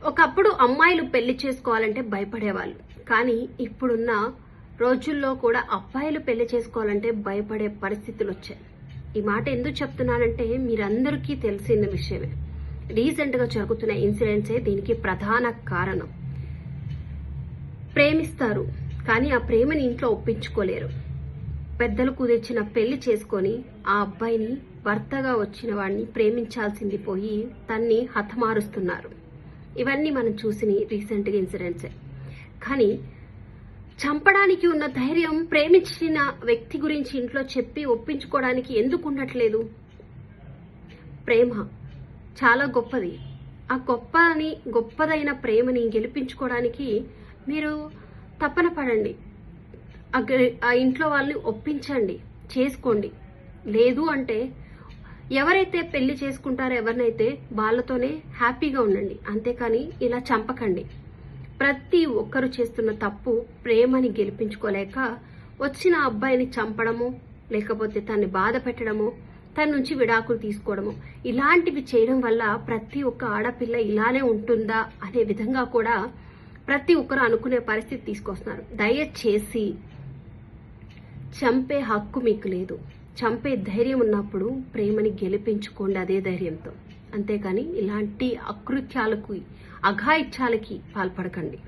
ఒకప్పుడు అమ్మాయిలు పెళ్లి చేసుకోవాలంటే భయపడేవాళ్ళు. కానీ ఇప్పుడున్న రోజుల్లో కూడా అబ్బాయిలు పెళ్లి చేసుకోవాలంటే భయపడే పరిస్థితులు వచ్చాయి. ఈ మాట ఎందుకు చెప్తున్నానంటే మీరందరికీ తెలిసిన విషయమే. రీసెంట్ గా జరుగుతున్న ఇన్సిడెంట్సే దీనికి ప్రధాన కారణం. ప్రేమిస్తారు కానీ ఆ ప్రేమని ఇంట్లో ఒప్పించుకోలేరు. పెద్దలు కుదిర్చిన పెళ్లి చేసుకొని ఆ అబ్బాయిని భర్తగా వచ్చిన వాడిని ప్రేమించాల్సింది పోయి తన్ని హతమారుస్తున్నారు. ఇవన్నీ మనం చూసిన రీసెంట్గా ఇన్సిడెంట్సే. కానీ చంపడానికి ఉన్న ధైర్యం ప్రేమించిన వ్యక్తి గురించి ఇంట్లో చెప్పి ఒప్పించుకోవడానికి ఎందుకు ఉండట్లేదు? ప్రేమ చాలా గొప్పది. ఆ గొప్పదైన ప్రేమని గెలిపించుకోవడానికి మీరు తపన పడండి. ఆ ఇంట్లో వాళ్ళని ఒప్పించండి, చేసుకోండి. లేదు అంటే ఎవరైతే పెళ్లి చేసుకుంటారో ఎవరినైతే వాళ్ళతోనే హ్యాపీగా ఉండండి. అంతేకాని ఇలా చంపకండి. ప్రతి ఒక్కరు చేస్తున్న తప్పు ప్రేమని గెలిపించుకోలేక వచ్చిన అబ్బాయిని చంపడము, లేకపోతే తన్ని బాధ పెట్టడము, తన నుంచి విడాకులు తీసుకోవడము, ఇలాంటివి చేయడం వల్ల ప్రతి ఒక్క ఆడపిల్ల ఇలానే ఉంటుందా అనే విధంగా కూడా ప్రతి ఒక్కరు అనుకునే పరిస్థితి తీసుకొస్తున్నారు. దయచేసి చంపే హక్కు మీకు లేదు. చంపే ధైర్యం ఉన్నప్పుడు ప్రేమని గెలిపించుకోండి అదే ధైర్యంతో. అంతేకాని ఇలాంటి అకృత్యాలకు, అఘాయిత్యాలకి పాల్పడకండి.